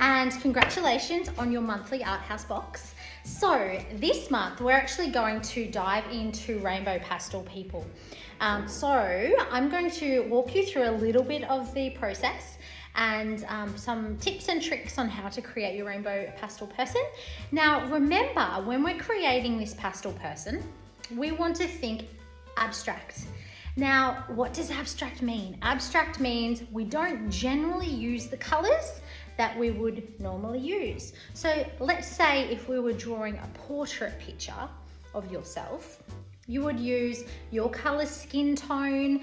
and congratulations on your monthly Art House box. So this month we're actually going to dive into Rainbow Pastel people. So I'm going to walk you through a little bit of the process and some tips and tricks on how to create your Rainbow Pastel person. Now remember, when we're creating this pastel person, we want to think abstract. Now, what does abstract mean? Abstract means we don't generally use the colors that we would normally use. So let's say if we were drawing a portrait picture of yourself, you would use your color skin tone,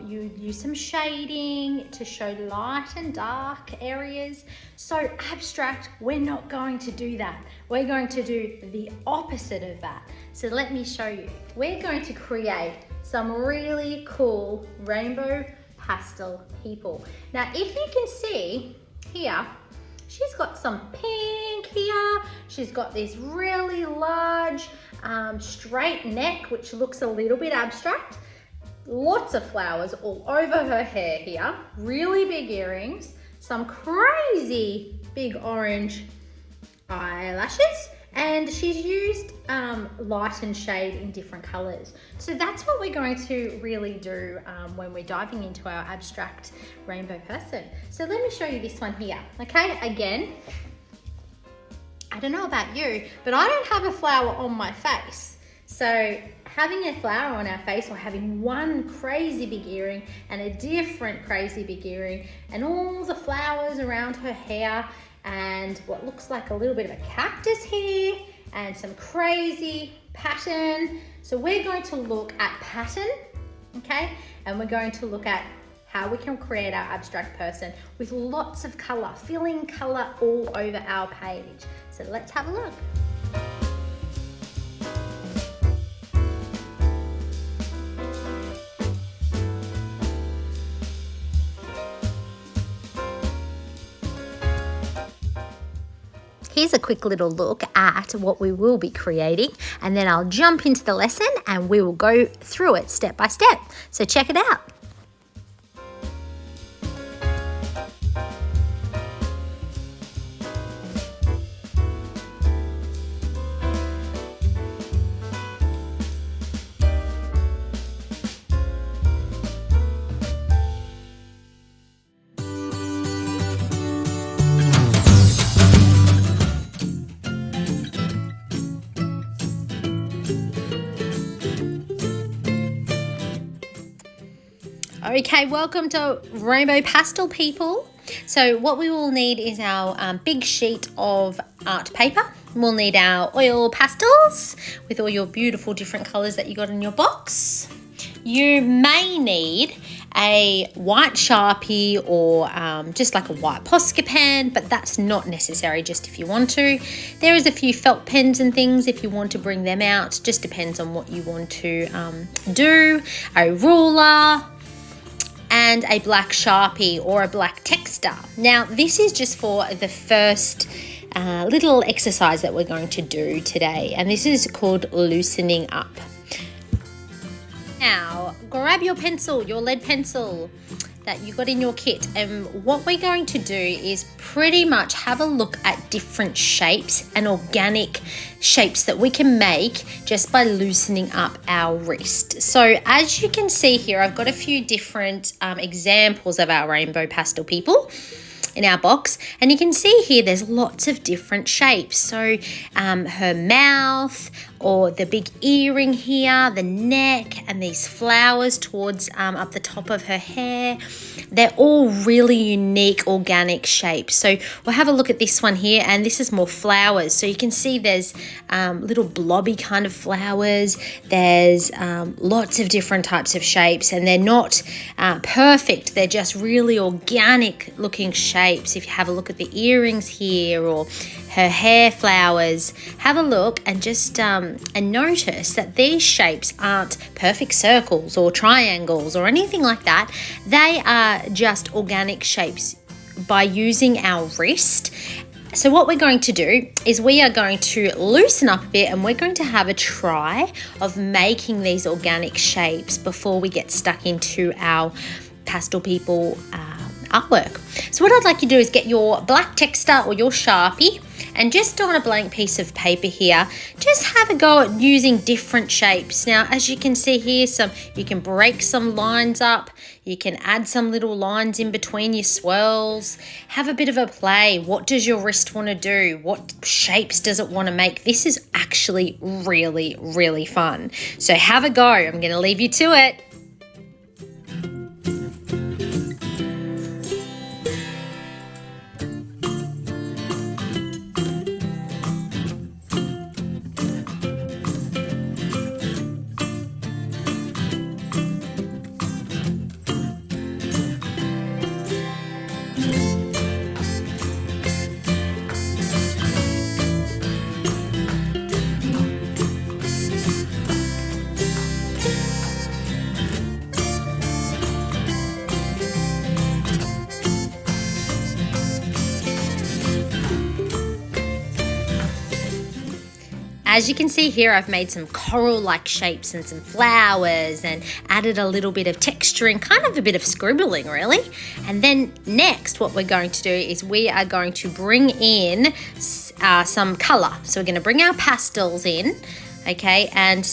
you'd use some shading to show light and dark areas. So abstract, we're not going to do that. We're going to do the opposite of that. So let me show you. We're going to create some really cool rainbow pastel people. Now, if you can see here, she's got some pink here. She's got this really large straight neck, which looks a little bit abstract. Lots of flowers all over her hair here. Really big earrings. Some crazy big orange eyelashes. And she's used light and shade in different colors. So that's what we're going to really do when we're diving into our abstract rainbow person. So let me show you this one here, okay? Again, I don't know about you, but I don't have a flower on my face. So having a flower on our face, or having one crazy big earring and a different crazy big earring and all the flowers around her hair, and what looks like a little bit of a cactus here and some crazy pattern. So we're going to look at pattern, okay? And we're going to look at how we can create our abstract person with lots of color, filling color all over our page. So let's have a look. Here's a quick little look at what we will be creating, and then I'll jump into the lesson and we will go through it step by step. So check it out. Okay, welcome to Rainbow Pastel people. So what we will need is our big sheet of art paper. We'll need our oil pastels with all your beautiful different colours that you got in your box. You may need a white Sharpie or just like a white Posca pen, but that's not necessary, just if you want to. There is a few felt pens and things if you want to bring them out. Just depends on what you want to do. A ruler, and a black Sharpie or a black texter. Now, this is just for the first little exercise that we're going to do today, and this is called loosening up. Now, grab your pencil, your lead pencil that you got in your kit, and what we're going to do is pretty much have a look at different shapes and organic shapes that we can make just by loosening up our wrist. So as you can see here, I've got a few different examples of our rainbow pastel people in our box, and you can see here there's lots of different shapes. So her mouth, or the big earring here, the neck, and these flowers towards up the top of her hair. They're all really unique organic shapes. So we'll have a look at this one here, and this is more flowers. So you can see there's little blobby kind of flowers. There's lots of different types of shapes, and they're not perfect. They're just really organic looking shapes. If you have a look at the earrings here, or her hair flowers, have a look and just and notice that these shapes aren't perfect circles or triangles or anything like that. They are just organic shapes by using our wrist. So what we're going to do is we are going to loosen up a bit, and we're going to have a try of making these organic shapes before we get stuck into our pastel people artwork. So what I'd like you to do is get your black texter or your Sharpie, and just on a blank piece of paper here, just have a go at using different shapes. Now, as you can see here, you can break some lines up, you can add some little lines in between your swirls, have a bit of a play. What does your wrist want to do? What shapes does it want to make? This is actually really, really fun. So have a go. I'm going to leave you to it. As you can see here, I've made some coral-like shapes and some flowers and added a little bit of texturing, kind of a bit of scribbling really. And then next what we're going to do is we are going to bring in some colour. So we're going to bring our pastels in, okay, and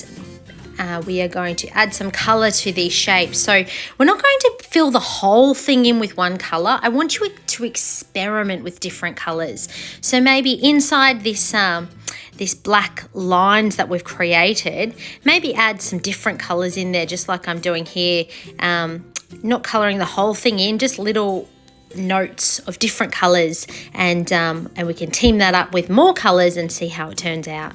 we are going to add some colour to these shapes. So we're not going to fill the whole thing in with one colour. I want you to experiment with different colours. So maybe inside this black lines that we've created, maybe add some different colours in there, just like I'm doing here. Not colouring the whole thing in, just little notes of different colours, and we can team that up with more colours and see how it turns out.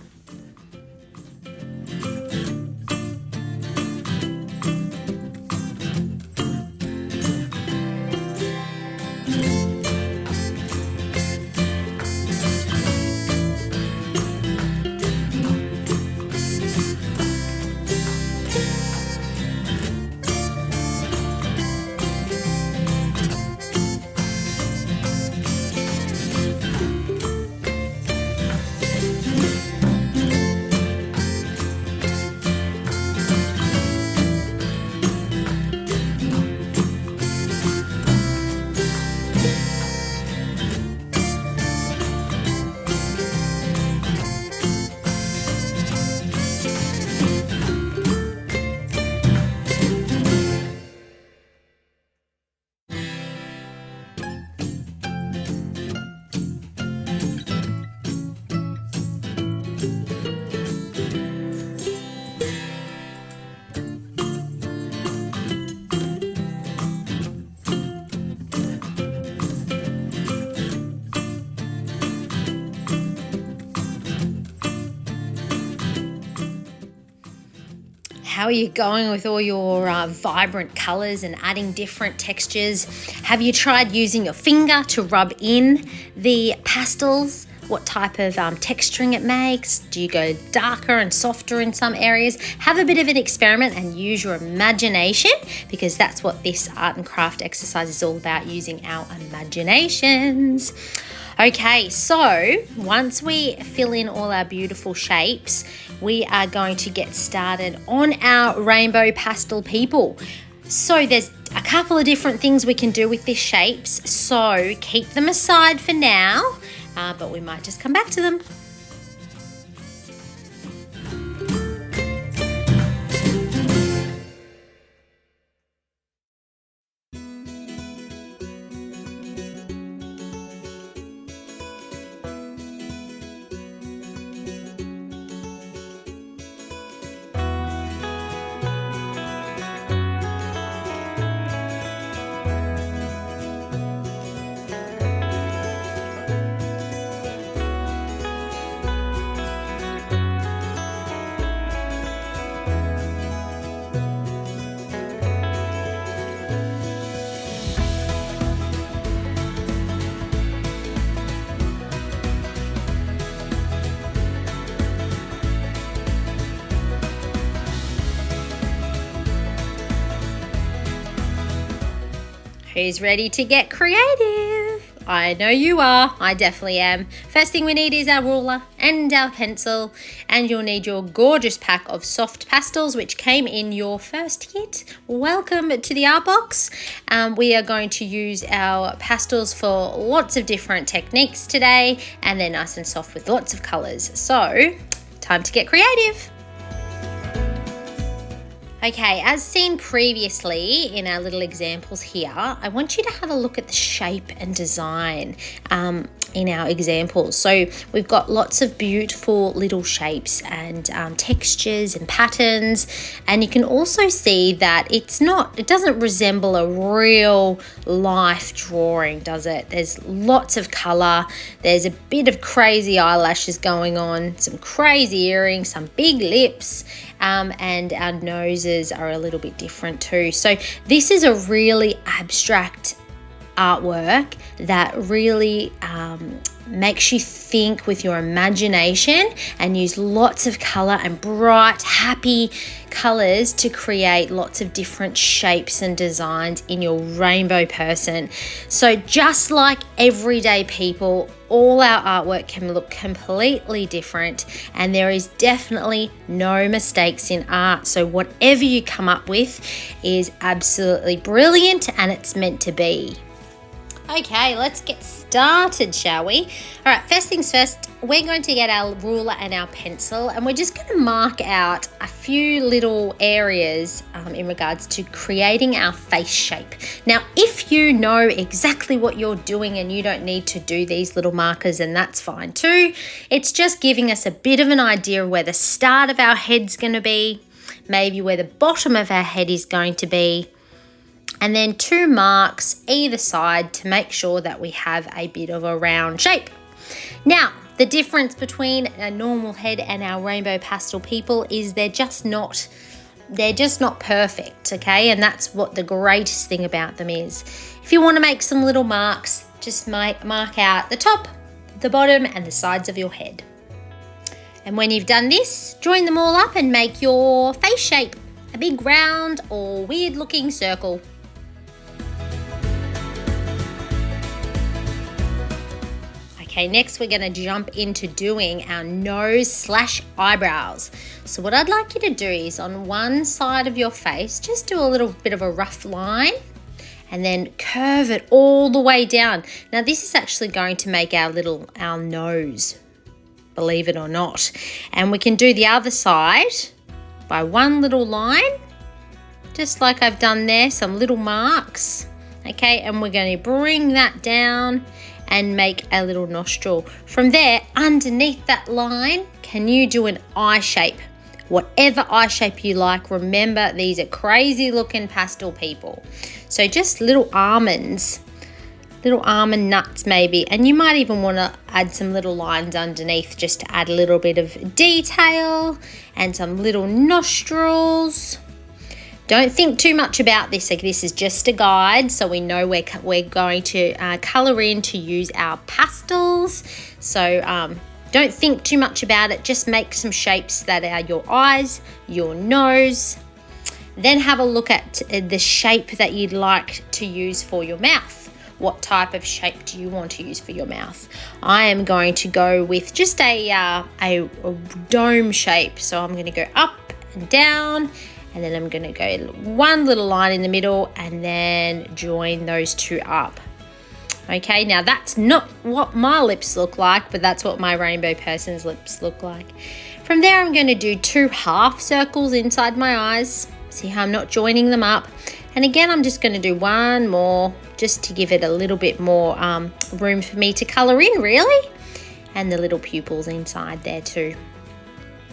How are you going with all your vibrant colours and adding different textures? Have you tried using your finger to rub in the pastels? What type of texturing it makes? Do you go darker and softer in some areas? Have a bit of an experiment and use your imagination, because that's what this art and craft exercise is all about, using our imaginations. Okay, so once we fill in all our beautiful shapes, we are going to get started on our rainbow pastel people. So there's a couple of different things we can do with these shapes, so keep them aside for now, but we might just come back to them. Who's ready to get creative? I know you are. I definitely am. First thing we need is our ruler and our pencil, and you'll need your gorgeous pack of soft pastels which came in your first kit. Welcome to the art box. We are going to use our pastels for lots of different techniques today, and they're nice and soft with lots of colours. So, time to get creative. Okay, as seen previously in our little examples here, I want you to have a look at the shape and design in our examples. So we've got lots of beautiful little shapes and textures and patterns, and you can also see that it doesn't resemble a real life drawing, does it? There's lots of colour, there's a bit of crazy eyelashes going on, some crazy earrings, some big lips, and our noses are a little bit different too. So this is a really abstract artwork that really makes you think with your imagination and use lots of color and bright, happy colors to create lots of different shapes and designs in your rainbow person. So just like everyday people, all our artwork can look completely different, and there is definitely no mistakes in art. So whatever you come up with is absolutely brilliant, and it's meant to be. Okay, let's get started, shall we? All right, first things first, we're going to get our ruler and our pencil, and we're just going to mark out a few little areas in regards to creating our face shape. Now, if you know exactly what you're doing and you don't need to do these little markers, and that's fine too. It's just giving us a bit of an idea of where the start of our head's going to be, maybe where the bottom of our head is going to be, and then 2 marks either side to make sure that we have a bit of a round shape. Now, the difference between a normal head and our rainbow pastel people is they're just not perfect, okay? And that's what the greatest thing about them is. If you want to make some little marks, just mark out the top, the bottom, and the sides of your head. And when you've done this, join them all up and make your face shape, a big round or weird looking circle. Okay, next we're going to jump into doing our nose/eyebrows. So what I'd like you to do is on one side of your face, just do a little bit of a rough line and then curve it all the way down. Now this is actually going to make our nose, believe it or not. And we can do the other side by one little line, just like I've done there, some little marks. Okay, and we're going to bring that down and make a little nostril. From there, underneath that line, can you do an eye shape? Whatever eye shape you like. Remember, these are crazy looking pastel people. So just little almonds, little almond nuts maybe, and you might even want to add some little lines underneath just to add a little bit of detail and some little nostrils. Don't think too much about this. Like, this is just a guide, so we know we're going to colour in to use our pastels. So don't think too much about it. Just make some shapes that are your eyes, your nose. Then have a look at the shape that you'd like to use for your mouth. What type of shape do you want to use for your mouth? I am going to go with just a dome shape. So I'm going to go up and down, and then I'm going to go one little line in the middle and then join those 2 up. Okay, now that's not what my lips look like, but that's what my rainbow person's lips look like. From there, I'm going to do 2 half circles inside my eyes. See how I'm not joining them up? And again, I'm just going to do one more just to give it a little bit more room for me to colour in, really. And the little pupils inside there too.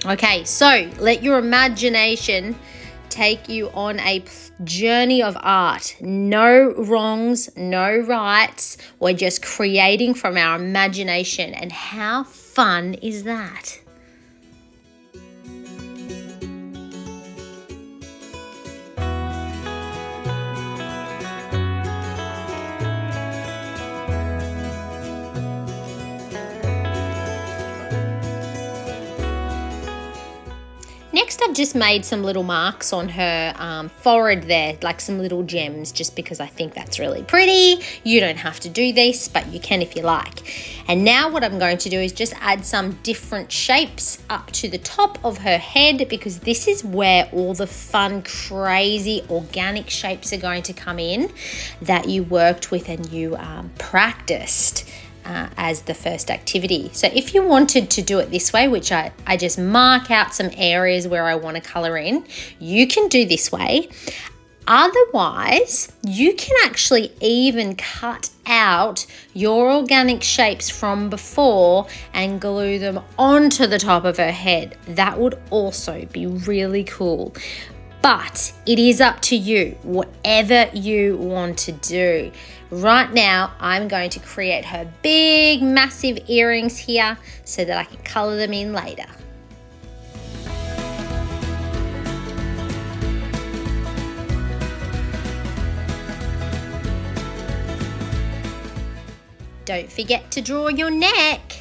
Okay, so let your imagination take you on a journey of art. No wrongs, no rights. We're just creating from our imagination. And how fun is that? next I've just made some little marks on her forehead there, like some little gems, just because I think that's really pretty. You don't have to do this, but you can if you like. And now what I'm going to do is just add some different shapes up to the top of her head, because this is where all the fun, crazy, organic shapes are going to come in that you worked with and you practiced as the first activity. So if you wanted to do it this way, which I just mark out some areas where I want to colour in, you can do this way. Otherwise, you can actually even cut out your organic shapes from before and glue them onto the top of her head. That would also be really cool. But it is up to you, whatever you want to do. Right now, I'm going to create her big, massive earrings here so that I can colour them in later. Don't forget to draw your neck.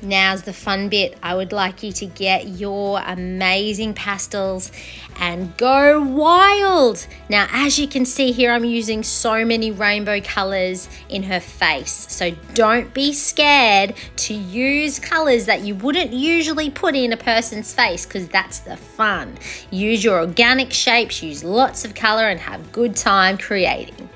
Now's the fun bit. I would like you to get your amazing pastels and go wild. Now, as you can see here, I'm using so many rainbow colors in her face. So don't be scared to use colors that you wouldn't usually put in a person's face, because that's the fun. Use your organic shapes, use lots of color, and have good time creating.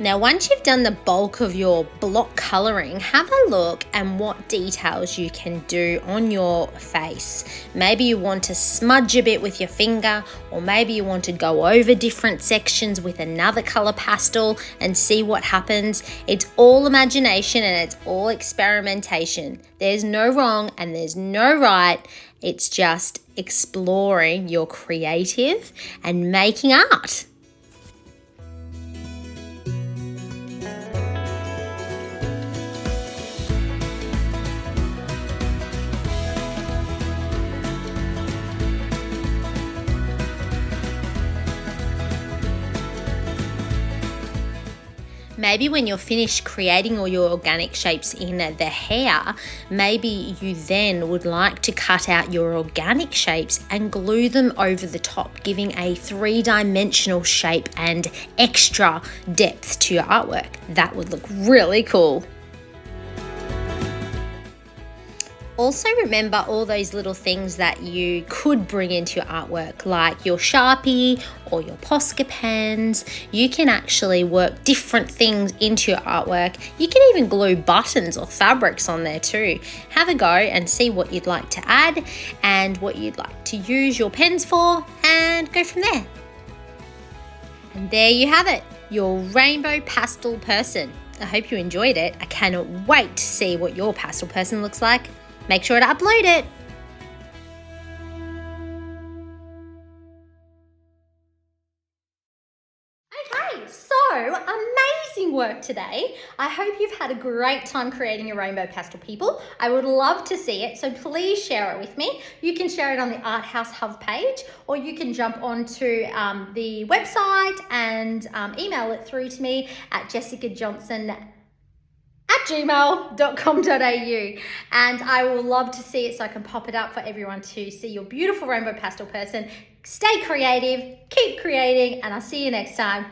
Now, once you've done the bulk of your block colouring, have a look at what details you can do on your face. Maybe you want to smudge a bit with your finger, or maybe you want to go over different sections with another colour pastel and see what happens. It's all imagination and it's all experimentation. There's no wrong and there's no right. It's just exploring your creative and making art. Maybe when you're finished creating all your organic shapes in the hair, maybe you then would like to cut out your organic shapes and glue them over the top, giving a three-dimensional shape and extra depth to your artwork. That would look really cool. Also remember all those little things that you could bring into your artwork, like your Sharpie or your Posca pens. You can actually work different things into your artwork. You can even glue buttons or fabrics on there too. Have a go and see what you'd like to add and what you'd like to use your pens for, and go from there. And there you have it, your rainbow pastel person. I hope you enjoyed it. I cannot wait to see what your pastel person looks like. Make sure to upload it. Okay, so amazing work today. I hope you've had a great time creating your rainbow pastel, people. I would love to see it, so please share it with me. You can share it on the Art House Hub page, or you can jump onto the website and email it through to me at jessicajohnson@gmail.com.au, and I will love to see it so I can pop it up for everyone to see your beautiful rainbow pastel person. Stay creative, keep creating, and I'll see you next time.